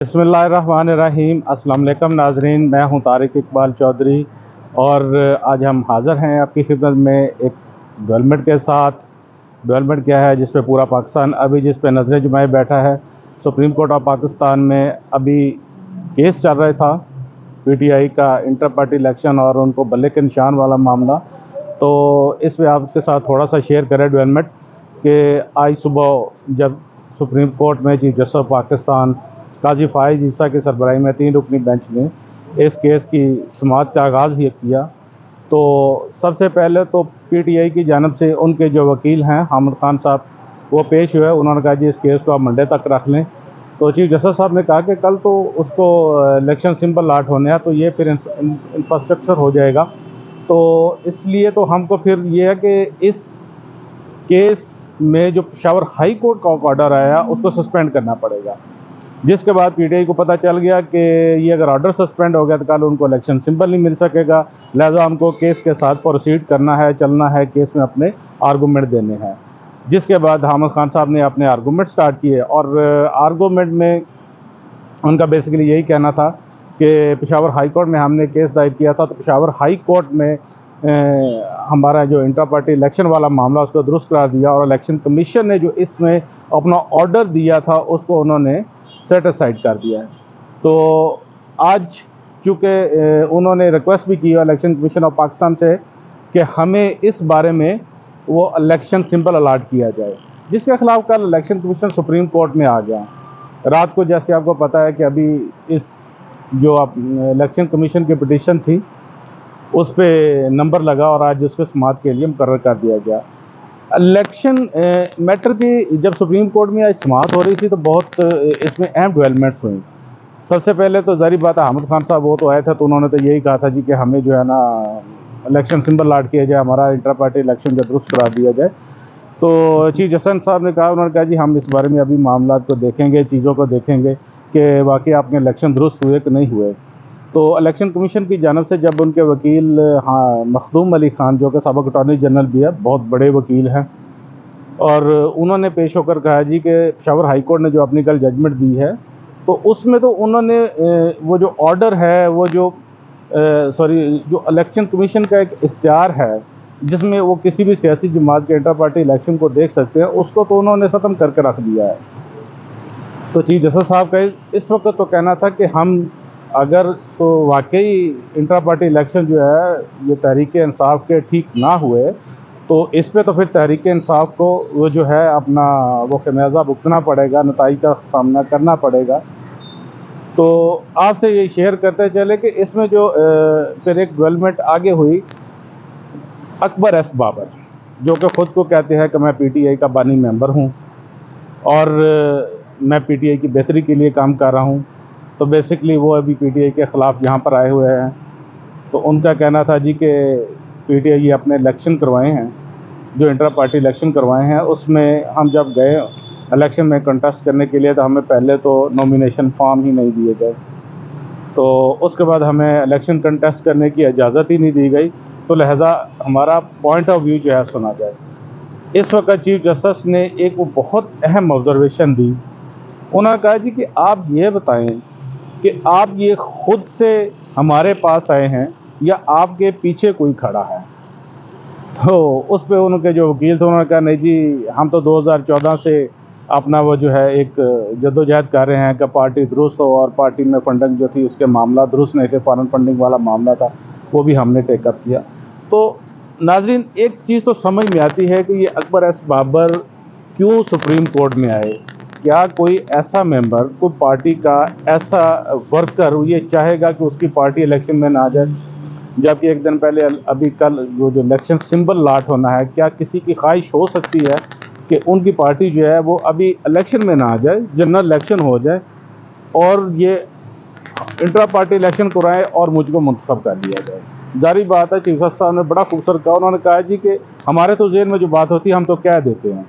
बिस्मिल्लाहिर्रहमानिर्रहीम। अस्सलाम वालेकुम नाजरीन, मैं हूं तारिक इकबाल चौधरी और आज हम हाज़िर हैं आपकी खिदमत में एक डेवलपमेंट के साथ। डेवलपमेंट क्या है जिस पे पूरा पाकिस्तान अभी जिस पे नज़रें जुमाए बैठा है। सुप्रीम कोर्ट ऑफ पाकिस्तान में अभी केस चल रहा था पीटीआई का इंटर पार्टी इलेक्शन और उनको बल्ले के निशान वाला मामला। तो इस पे आपके साथ थोड़ा सा शेयर करें डेवलपमेंट कि आज सुबह जब सुप्रीम कोर्ट में चीफ जस्टिस पाकिस्तान काजी फ़ाइज़ ईसा की सरबराही में 3 रुकनी बेंच ने इस केस की समाअत का आगाज़ ही किया। तो सबसे पहले तो पीटीआई की जानब से उनके जो वकील हैं हामिद खान साहब वो पेश हुए। उन्होंने कहा जी इस केस को आप मंडे तक रख लें। तो चीफ जस्टिस साहब ने कहा कि कल तो उसको इलेक्शन सिंबल लाट होने हैं, तो ये फिर इंफ्रास्ट्रक्चर हो जाएगा। तो इसलिए तो हमको फिर ये है कि इस केस में जो पेशावर हाई कोर्ट का ऑर्डर आया उसको सस्पेंड करना पड़ेगा। जिसके बाद पीटीआई को पता चल गया कि ये अगर ऑर्डर सस्पेंड हो गया तो कल उनको इलेक्शन सिंबल नहीं मिल सकेगा, लिहाजा हमको केस के साथ प्रोसीड करना है, चलना है, केस में अपने आर्गूमेंट देने हैं। जिसके बाद हामिद खान साहब ने अपने आर्गूमेंट स्टार्ट किए और आर्गूमेंट में उनका बेसिकली यही कहना था कि पेशावर हाई कोर्ट में हमने केस दायर किया था, तो पेशावर हाई कोर्ट में हमारा जो इंटर पार्टी इलेक्शन वाला मामला उसको दुरुस्त करार दिया और इलेक्शन कमीशन ने जो इसमें अपना ऑर्डर दिया था उसको उन्होंने सेट असाइड कर दिया है। तो आज चूँकि उन्होंने रिक्वेस्ट भी की है इलेक्शन कमीशन ऑफ पाकिस्तान से कि हमें इस बारे में वो इलेक्शन सिंबल अलाट किया जाए, जिसके खिलाफ कल इलेक्शन कमीशन सुप्रीम कोर्ट में आ गया। रात को जैसे आपको पता है कि अभी इस जो इलेक्शन कमीशन की पिटीशन थी उस पर नंबर लगा और आज उसको समाअत के लिए मुकर्रर कर दिया गया। इलेक्शन मैटर की जब सुप्रीम कोर्ट में आज समाअत हो रही थी तो बहुत इसमें अहम डेवलपमेंट्स हुई। सबसे पहले तो ज़ाहिर बात है हामिद खान साहब वो तो आए थे, तो उन्होंने तो यही कहा था जी कि हमें जो है ना इलेक्शन सिंबल लाट किया जाए, हमारा इंटर पार्टी इलेक्शन जो दुरुस्त करा दिया जाए। तो चीफ जस्टिस साहब ने कहा, उन्होंने कहा जी हम इस बारे में अभी मामला को देखेंगे, चीज़ों को देखेंगे कि वाकई आपके इलेक्शन दुरुस्त हुए कि नहीं हुए। तो इलेक्शन कमीशन की जानब से जब उनके वकील मखदूम अली खान जो कि साबिक़ अटॉर्नी जनरल भी है, बहुत बड़े वकील हैं, और उन्होंने पेश होकर कहा जी कि पेशावर हाई कोर्ट ने जो अपनी कल जजमेंट दी है तो उसमें तो उन्होंने वो जो ऑर्डर है वो जो जो इलेक्शन कमीशन का एक इख्तियार है जिसमें वो किसी भी सियासी जमात के इंटर पार्टी इलेक्शन को देख सकते हैं, उसको तो उन्होंने ख़त्म करके रख दिया है। तो चीफ जस्टिस साहब का इस वक्त तो कहना था कि हम अगर तो वाकई इंटर पार्टी इलेक्शन जो है ये तहरीक इंसाफ के ठीक ना हुए तो इस पे तो फिर तहरीक इंसाफ को वो जो है अपना वो खमियाजा भुगतना पड़ेगा, नताइज का सामना करना पड़ेगा। तो आपसे ये शेयर करते चले कि इसमें जो फिर एक डेवलपमेंट आगे हुई, अकबर एस बाबर जो कि ख़ुद को कहते हैं कि मैं पीटीआई का बानी मेंबर हूँ और मैं पीटीआई की बेहतरी के लिए काम कर रहा हूँ। तो बेसिकली वो अभी पीटीआई के ख़िलाफ़ यहाँ पर आए हुए हैं। तो उनका कहना था जी कि पीटीआई ये अपने इलेक्शन करवाए हैं, जो इंटर पार्टी इलेक्शन करवाए हैं, उसमें हम जब गए इलेक्शन में कंटेस्ट करने के लिए तो हमें पहले तो नॉमिनेशन फॉर्म ही नहीं दिए गए, तो उसके बाद हमें इलेक्शन कंटेस्ट करने की इजाज़त ही नहीं दी गई। तो लिहाजा हमारा पॉइंट ऑफ व्यू जो है सुना जाए। इस वक्त चीफ जस्टिस ने एक वो बहुत अहम ऑब्जर्वेशन दी। उन्होंने कहा जी कि आप ये बताएं कि आप ये खुद से हमारे पास आए हैं या आपके पीछे कोई खड़ा है। तो उस पे उनके जो वकील थे उन्होंने कहा नहीं जी हम तो 2014 से अपना वो जो है एक जद्दोजहद कर रहे हैं कि पार्टी दुरुस्त हो, और पार्टी में फंडिंग जो थी उसके मामला दुरुस्त नहीं थे, फॉरेन फंडिंग वाला मामला था वो भी हमने टेकअप किया। तो नाजरीन एक चीज़ तो समझ में आती है कि ये अकबर एस बाबर क्यों सुप्रीम कोर्ट में आए। क्या कोई ऐसा मेंबर, कोई पार्टी का ऐसा वर्कर ये चाहेगा कि उसकी पार्टी इलेक्शन में ना आ जाए, जबकि एक दिन पहले अभी कल वो जो इलेक्शन सिंबल लाट होना है, क्या किसी की ख्वाहिश हो सकती है कि उनकी पार्टी जो है वो अभी इलेक्शन में ना आ जाए, जनरल इलेक्शन हो जाए और ये इंट्रा पार्टी इलेक्शन कराएं और मुझको मुंतखब कर दिया जाए। जारी बात है चीफ जस्टिस साहब ने बड़ा खूबसूरत कहा। उन्होंने कहा जी कि हमारे तो जेहन में जो बात होती है हम तो कह देते हैं।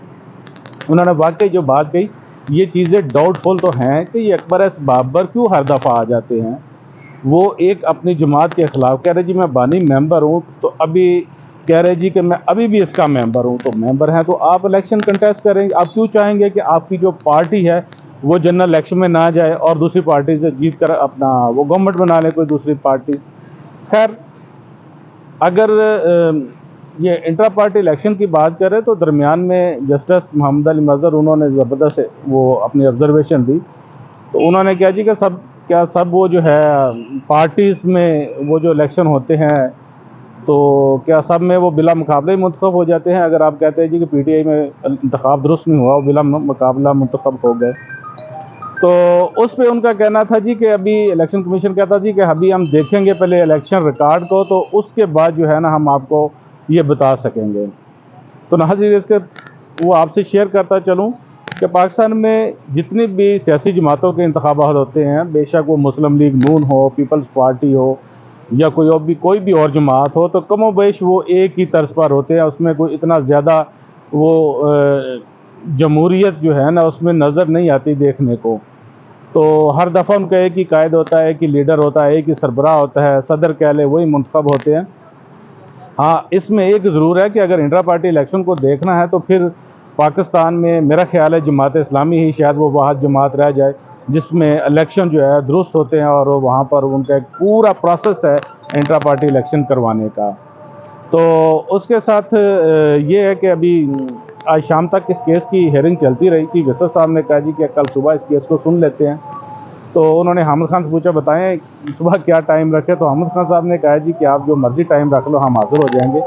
उन्होंने वाकई जो बात कही ये चीज़ें डाउटफुल तो हैं कि ये अकबर एस बाबर क्यों हर दफ़ा आ जाते हैं। वो एक अपनी जमात के ख़िलाफ़ कह रहे जी मैं बानी मेंबर हूँ, तो अभी कह रहे जी कि मैं अभी भी इसका मेंबर हूँ। तो मेंबर हैं तो आप इलेक्शन कंटेस्ट करेंगे, आप क्यों चाहेंगे कि आपकी जो पार्टी है वो जनरल इलेक्शन में ना जाए और दूसरी पार्टी से जीत कर अपना वो गवर्नमेंट बना ले कोई दूसरी पार्टी। खैर, अगर ये इंट्रा पार्टी इलेक्शन की बात करें तो दरमियान में जस्टिस मोहम्मद अली मज़हर उन्होंने ज़बरदस्त वो अपनी ऑब्जर्वेशन दी। तो उन्होंने क्या जी कि सब वो जो है पार्टीज़ में वो जो इलेक्शन होते हैं तो क्या सब में वो बिला मुकाबले मुंतखब हो जाते हैं। अगर आप कहते हैं जी कि पीटीआई में इंतखाब दुरुस्त नहीं हुआ, वो बिला मुकाबला मुंतखब हो गए, तो उस पे उनका कहना था जी कि अभी इलेक्शन कमीशन कहता जी कि अभी हम देखेंगे पहले इलेक्शन रिकॉर्ड को, तो उसके बाद जो है ना हम आपको ये बता सकेंगे। तो नाज़रीन, इसके वो आपसे शेयर करता चलूँ कि पाकिस्तान में जितनी भी सियासी जमातों के इंतखाबात होते हैं, बेशक वो मुस्लिम लीग नून हो, पीपल्स पार्टी हो या कोई भी और जमात हो, तो कमो बेश वो एक ही तर्ज पर होते हैं। उसमें कोई इतना ज़्यादा वो जमहूरियत जो है ना उसमें नज़र नहीं आती देखने को। तो हर दफ़ा उनका एक ही कायद होता है, एक ही लीडर होता है, एक ही सरबराह होता है, सदर कह ले वही मुंतखब होते हैं। हाँ, इसमें एक ज़रूर है कि अगर इंट्रा पार्टी इलेक्शन को देखना है तो फिर पाकिस्तान में मेरा ख्याल है जमात इस्लामी ही शायद वो वाहिद जमात रह जाए जिसमें इलेक्शन जो है दुरुस्त होते हैं और वहाँ पर उनका एक पूरा प्रोसेस है इंट्रा पार्टी इलेक्शन करवाने का। तो उसके साथ ये है कि अभी आज शाम तक इस केस की हेयरिंग चलती रही थी। वज़ीर साहब ने कहा जी कि कल सुबह इस केस को सुन लेते हैं। तो उन्होंने हामिद खान से पूछा बताएं सुबह क्या टाइम रखें, तो हामिद खान साहब ने कहा जी कि आप जो मर्ज़ी टाइम रख लो, हम हाज़िर हो जाएंगे।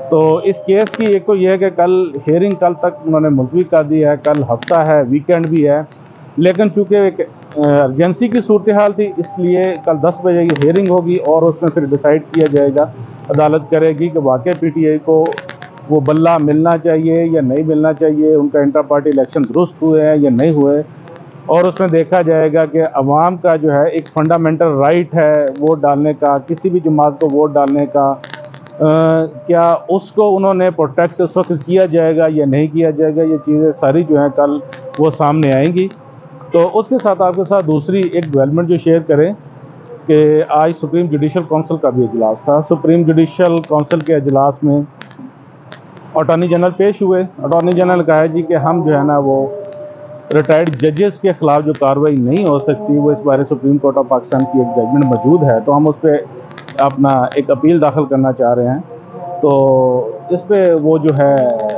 तो इस केस की एक तो ये है कि कल हेयरिंग कल तक उन्होंने मुलतवी कर दी है, कल हफ्ता है, वीकेंड भी है, लेकिन चूँकि एक अर्जेंसी की सूरत हाल थी इसलिए कल 10 बजे की हेयरिंग होगी और उसमें फिर डिसाइड किया जाएगा, अदालत करेगी कि वाकई पीटीआई को वो बल्ला मिलना चाहिए या नहीं मिलना चाहिए, उनका इंटर पार्टी इलेक्शन दुरुस्त हुए हैं या नहीं हुए। और उसमें देखा जाएगा कि अवाम का जो है एक फंडामेंटल राइट है वोट डालने का, किसी भी जमात को वोट डालने का, क्या उसको उन्होंने प्रोटेक्ट उस वक्त किया जाएगा या नहीं किया जाएगा। ये चीज़ें सारी जो हैं कल वो सामने आएंगी। तो उसके साथ आपके साथ दूसरी एक डेवलपमेंट जो शेयर करें कि आज सुप्रीम जुडिशल काउंसिल का भी इजलास था। सुप्रीम जुडिशल काउंसिल के इजलास में अटॉर्नी जनरल पेश हुए। अटॉर्नी जनरल कहा है जी कि हम जो है ना वो रिटायर्ड जजेस के ख़िलाफ़ जो कार्रवाई नहीं हो सकती, वो इस बारे सुप्रीम कोर्ट ऑफ पाकिस्तान की एक जजमेंट मौजूद है, तो हम उस पर अपना एक अपील दाखिल करना चाह रहे हैं। तो इस पे वो जो है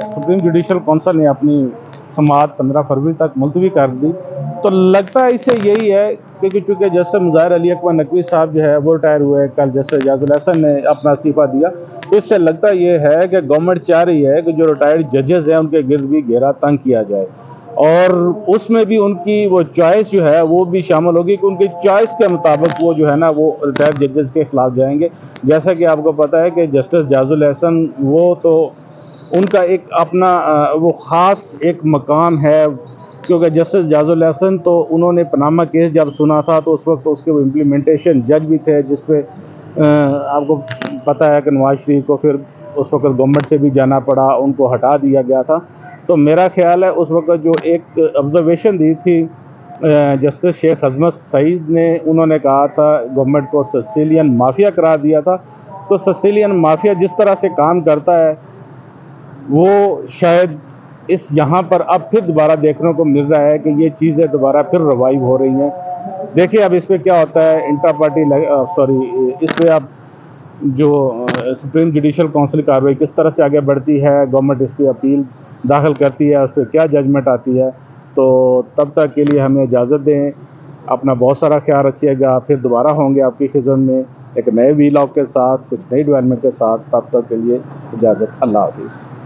सुप्रीम जुडिशल काउंसिल ने अपनी समाअत 15 फरवरी तक मुलतवी कर दी। तो लगता है इसे यही है क्योंकि चूँकि जस्टिस मुज़ाहिर अली अकबर नकवी साहब जो है वो रिटायर हुए, कल जस्टिस एजाजुल हसन ने अपना इस्तीफ़ा दिया, तो इससे लगता ये है कि गवर्नमेंट चाह रही है कि जो रिटायर्ड जजेस हैं उनके गिर्द भी घेरा तंग किया जाए और उसमें भी उनकी वो चॉइस जो है वो भी शामिल होगी कि उनकी चॉइस के मुताबिक वो जो है ना वो रिटायर्ड जजेस के ख़िलाफ़ जाएंगे। जैसा कि आपको पता है कि जस्टिस एजाजुल हसन वो तो उनका एक अपना वो ख़ास एक मकाम है क्योंकि जस्टिस एजाजुल हसन तो उन्होंने पनामा केस जब सुना था तो उस वक्त उसके वो इम्प्लीमेंटेशन जज भी थे, जिस पे आपको पता है कि नवाज शरीफ को फिर उस वक्त गवर्नमेंट से भी जाना पड़ा, उनको हटा दिया गया था। तो मेरा ख्याल है उस वक्त जो एक ऑब्जर्वेशन दी थी जस्टिस शेख अजमत सईद ने, उन्होंने कहा था गवर्नमेंट को सिसिलियन माफिया करार दिया था। तो सिसिलियन माफिया जिस तरह से काम करता है वो शायद इस यहाँ पर अब फिर दोबारा देखने को मिल रहा है कि ये चीज़ें दोबारा फिर रिवाइव हो रही हैं। देखिए अब इस पर क्या होता है, इंटर पार्टी इस पर अब जो सुप्रीम जुडिशल काउंसिल कार्रवाई किस तरह से आगे बढ़ती है, गवर्नमेंट इस पर अपील दाखिल करती है, उस पर क्या जजमेंट आती है। तो तब तक के लिए हमें इजाज़त दें, अपना बहुत सारा ख्याल रखिएगा। फिर दोबारा होंगे आपकी खिदमत में एक नए वीलॉग के साथ, कुछ नई डेवलपमेंट के साथ। तब तक के लिए इजाज़त, अल्लाह हाफिज़।